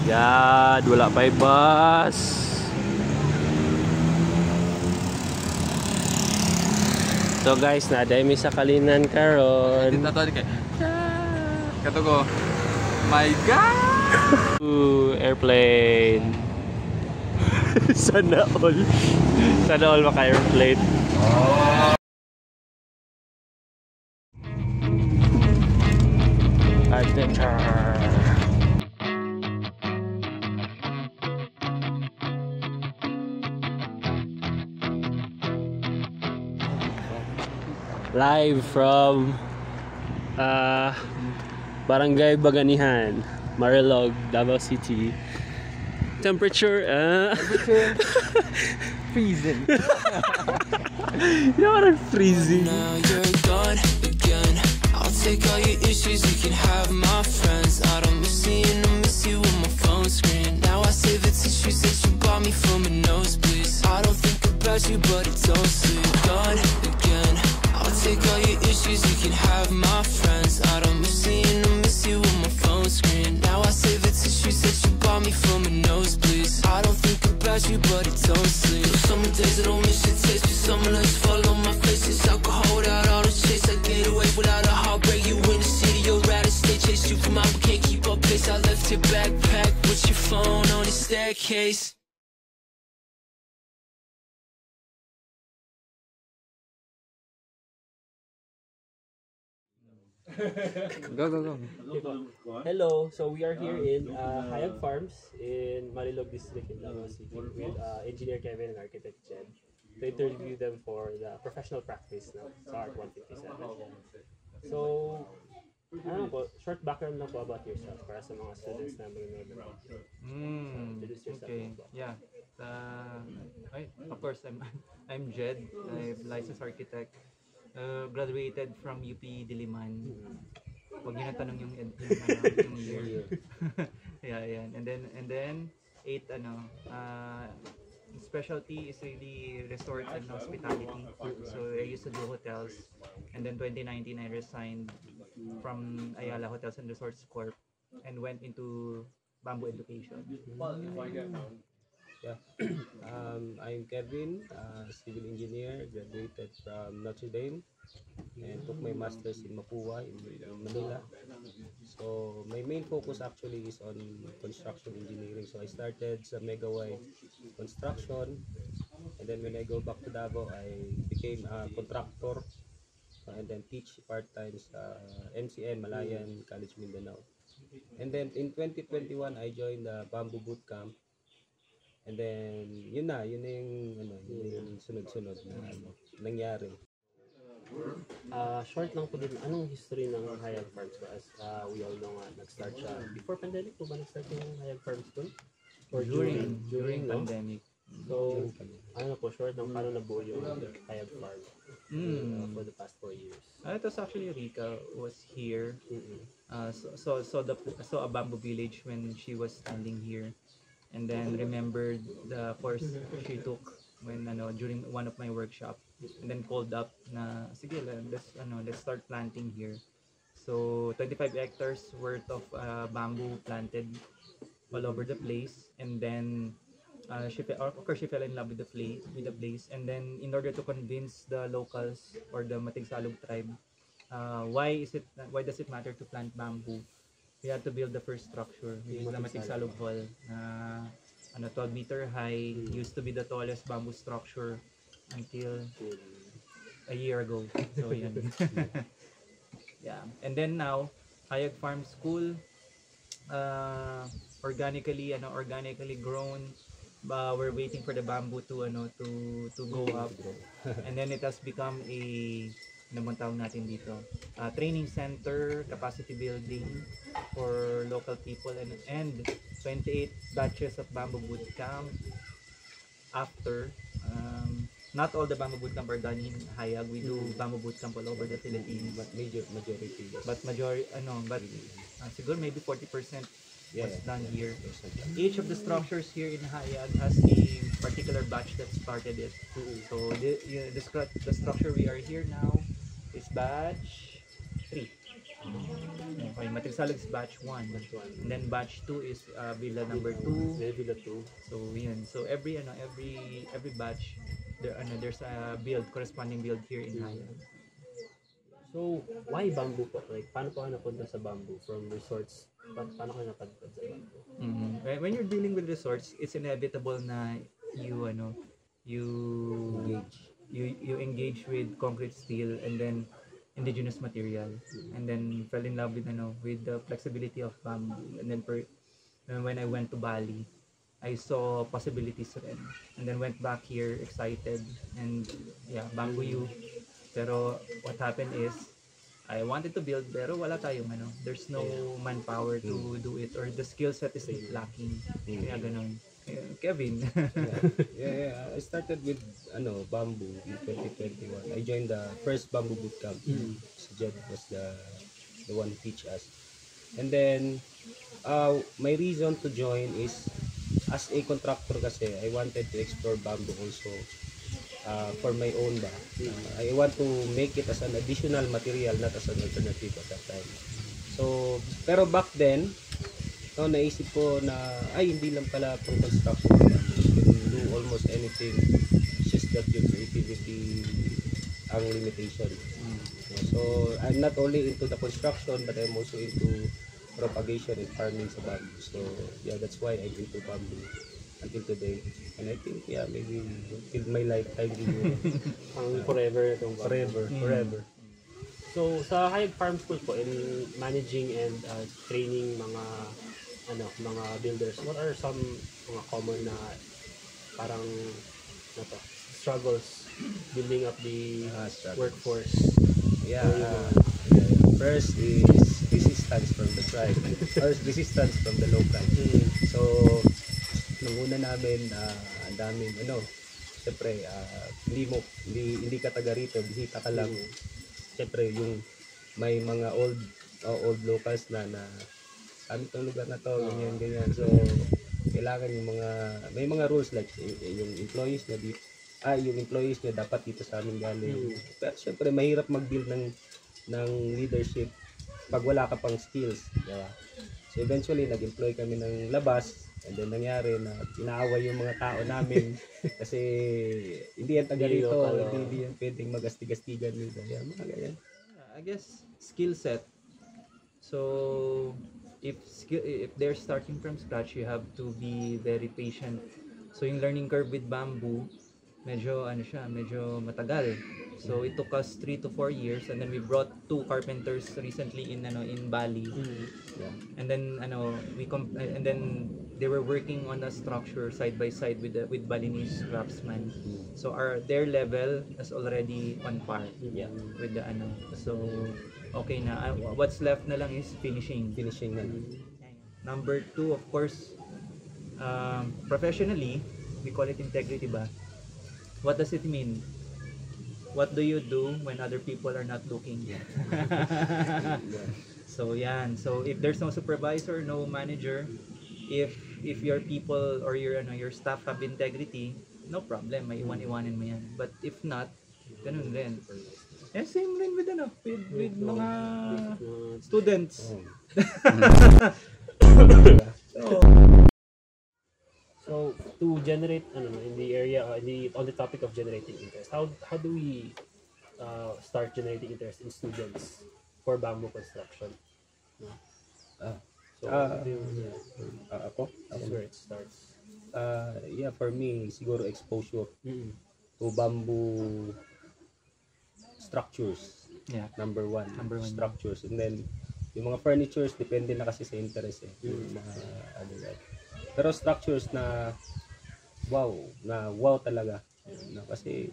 God, wala pa yung bus. So guys, naday mi sa Kalinan karon. Dito to kay. Kato ko. My God! Ooh, airplane. Sana all. Sana all maka-airplane. Adventure. Live from Barangay Baganihan, Marilog, Davao City. Temperature Freezing. You're freezing. Now you're gone again. I'll take all your issues, you can have my friends. I don't miss you, I miss you on my phone screen. Now I save the tissues that you bought me from a nosebleed. I don't think about you, but it's all sleep. Gone again. I'll take all your issues, you can have my friends. I don't miss you, I miss you on my phone screen. Now I save the tissues that you bought me from a nosebleed. I don't think about you, but it's all sleep. Some days I don't miss your taste, but some nights fall on my face. It's alcohol without all the chase. I get away without a heartbreak. You in the city, you're out of state. Chase you from out, we can't keep up pace. I left your backpack with your phone on the staircase. Go. Hello, so we are here in Hayag Farms in Marilog District in Davao City with Engineer Kevin and Architect Jed to interview them for the professional practice ng SART 157. So, ano po, short background lang po about yourself para sa mga students na manonood ng video. Introduce yourself. Okay. Yeah. Of course, I'm Jed. I'm licensed architect. Graduated from UP Diliman. Huwag niyo na tanong yung year. Yeah, yan. And then 8 specialty is really resort and hospitality. So I used to do hotels. And then 2019 I resigned from Ayala Hotels and Resorts Corp and went into Bamboo Education. Yeah. I'm Kevin, civil engineer, graduated from Notre Dame and took my master's in Mapua in Manila. So my main focus actually is on construction engineering. So I started sa Megaway Construction, and then when I go back to Davao, I became a contractor and then teach part-time sa MCN, Malayan College, Mindanao. And then in 2021, I joined the Bamboo Bootcamp. And then, yun na yung sunod-sunod na nangyari. Short lang po din, anong history ng Hayag Farms ko? As we all know nga, nag-start siya before pandemic po ba nag-start yung Hayag Farms ko? Or during pandemic. So, ano po, short lang, paano nabuo yung Hayag Farm for the past 4 years? It was actually Rika was here. So a bamboo village when she was standing here. And then remembered the course she took when during one of my workshop, and then called up na sige let's start planting here. So 25 hectares worth of bamboo planted all over the place, and then she fell in love with the place, and then in order to convince the locals or the Matigsalog tribe, why does it matter to plant bamboo, we had to build the first structure, which is the Matigsalog Hall. 12-meter high, used to be the tallest bamboo structure until a year ago. So yan. Yeah. And then now, Hayag Farm School, organically grown. We're waiting for the bamboo to go up, and then it has become a natin dito, training center, capacity building for local people, and 28 batches of bamboo boot camp after. not all the bamboo bootcamp are done in Hayag. We do bamboo bootcamp all over the Philippines. But majority. Yes. But siguro maybe 40% Yeah. was done here. Yes. Each of the structures here in Hayag has a particular batch that started it. So the structure we are here now is batch 3. Okay, Matrisalog is batch 1. And then batch 2 is Villa number 2. Villa 2. So yun. So every batch there's a corresponding build here in Hayag. So, why bamboo po? Like, paano po kayo napunta sa bamboo from resorts? Paano kayo napadpad sa bamboo? When you're dealing with resorts, it's inevitable na you engage with concrete steel and then indigenous material, and then fell in love with the flexibility of bamboo. And then when I went to Bali, I saw possibilities rin, and then went back here excited, and yeah, bamboo. Pero what happened is, I wanted to build pero wala tayong there's no manpower to do it, or the skill set is lacking. Kaya ganun. Kevin. Yeah. I started with bamboo in 2021. I joined the first bamboo bootcamp. Si Jed was the one who teach us. And then my reason to join is, as a contractor kasi, I wanted to explore bamboo also. For my own ba. I want to make it as an additional material, not as an alternative at that time. So, pero back then, naisip ko na, hindi lang pala pang construction. You can do almost anything. It's just that your creativity ang limitation. So, I'm not only into the construction, but I'm also into propagation and farming sa bamboo. So, yeah, that's why I'm into bamboo until today. And I think, maybe till my lifetime, Forever itong forever. So, sa Hayag Farm School po, in managing and training mga builders, what are some mga common na parang struggles building up the workforce? First is resistance from the tribe, or resistance from the local. So, nung una namin, ang daming siyempre, hindi ka taga rito, bisita ka lang. Siyempre, yung may mga old locals na ano itong lugar na to, ganyan. So, kailangan may mga rules like yung employees nyo dapat dito sa amin galing. Pero siyempre, mahirap mag-build ng leadership pag wala ka pang skills, diba? So eventually nag-employ kami ng labas, and then nangyari na inaaway yung mga tao namin kasi hindi yan taga rito, hindi yan pwedeng mag-astig-astigan dito. Yan, mga ganyan. I guess skill set. So if they're starting from scratch, you have to be very patient. So yung learning curve with bamboo, medyo matagal. So it took us 3 to 4 years, and then we brought 2 carpenters recently in Bali. And then and then they were working on the structure side by side with Balinese craftsmen. So their level is already on par with the so okay na. What's left na lang is finishing na. Number 2, of course, professionally, we call it integrity ba? What does it mean? What do you do when other people are not looking? So yan. So if there's no supervisor, no manager, if your people or your staff have integrity, no problem, may iwan-iwanin mo yan. But if not, ganun rin. Yeah, same rin with mga students. So to generate in the area on the topic of generating interest, how do we start generating interest in students for bamboo construction? So Ako? this is where it starts. For me, siguro exposure to bamboo structures. Yeah. Number one. Structures. And then yung mga furnitures depende na kasi sa interest yung mga pero structures na wow talaga. Kasi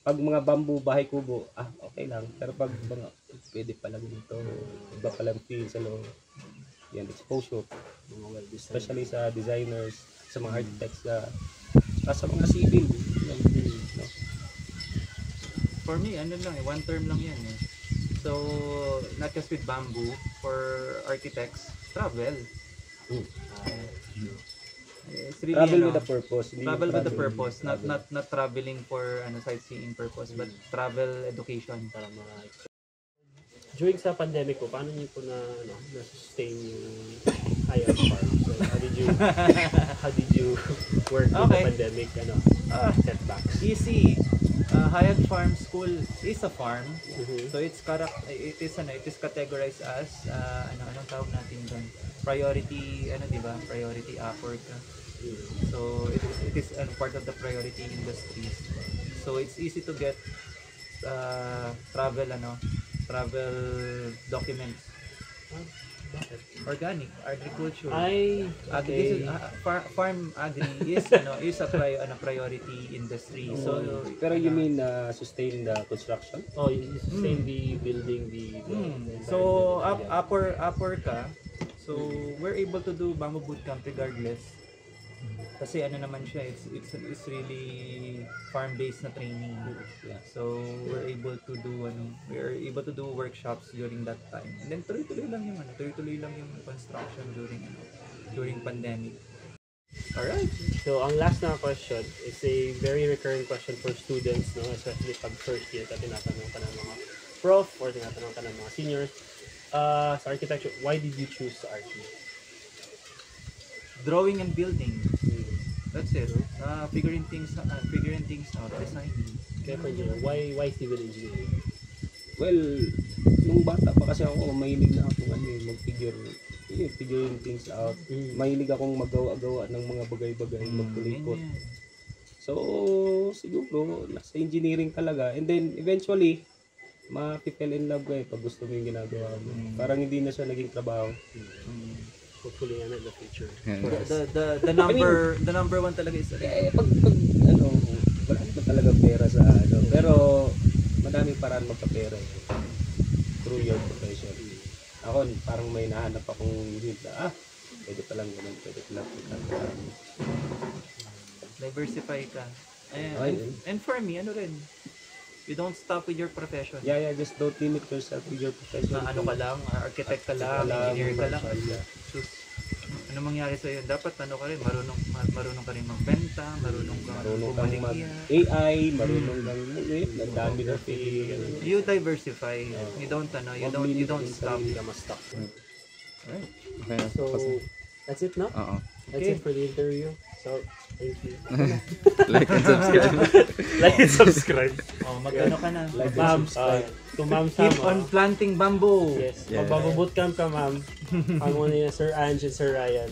pag mga bamboo bahay kubo, okay lang. Pero pag mga pwede pa lang dito, iba pa lang feel sa loob. Yan, exposure. Especially sa designers, sa mga architects, sa mga civil. For me, ano lang eh, one term lang yan eh. So, not just with bamboo, for architects, travel. Mm. It's really, Travel ano, with a purpose. Hindi travel with a travel- purpose, not travel. not traveling for ano sightseeing purpose, but travel education. Para during sa pandemic po, paano niyo po na-sustain yung Hayat Farm? So, how did you work with Okay. the pandemic setbacks? Easy. Hayat Farm School is a farm. Mhm. So it is categorized as anong tawag natin doon? Priority di ba? Priority upward ka. So it is part of the priority industries. So it's easy to get travel documents. Organic agriculture. Ay, This okay. is, farm agri is a priority industry. So Pero you mean sustain the construction? Oh, you sustain the building, the So environment. upper ka. So we're able to do bamboo bootcamp regardless. Kasi naman siya, it's really farm-based na training. Yeah. So we're able to do workshops during that time. And then tuloy-tuloy lang yung construction during pandemic. Alright. So, ang last na question is a very recurring question for students, no? Especially pag first year ka, tinatanong ka ng mga prof or tinatanong ka ng mga seniors. Sa architecture, why did you choose RT? Drawing and building. That's it. Figuring things out, designing. Kaya for engineer, why civil engineering? Well, nung bata pa kasi ako, mahilig na ako figuring things out. Mahilig akong magawa-gawa ng mga bagay-bagay, magkulikot. Ganyan. So, siguro, nasa engineering talaga. And then, eventually, ma-fell in love ka pag gusto mo yung ginagawa mo. Parang hindi na siya naging trabaho. Hopefully, in the future. The number one talaga is Pag wala naman talaga pera sa pero madaming paraan magkapera through your profession. Ako, parang may nahanap akong need na, pwede palang ganun, pwede palang diversify ka. Okay. And for me, you don't stop with your profession. Yeah, just don't limit yourself with your profession. Na ka lang, architect ka lang, engineer ka lang. Yeah. Sus, ano mangyari sa iyo? Dapat ka rin, marunong ka rin magbenta, marunong kang Marunong kang bumaligya. AI, marunong kang ang dami na You diversify. You don't stop. Alright. Okay na. So, that's it, no? Oo. That's Okay. it for the interview. So, thank you. Like and subscribe. Like and subscribe. Magkano ka na? Ma'am, to Ma'am Sam. Keep on planting bamboo. Yes, Yeah. magbabootcamp ka, ma'am. Ang muna niya, Sir Ange and Sir Ryan.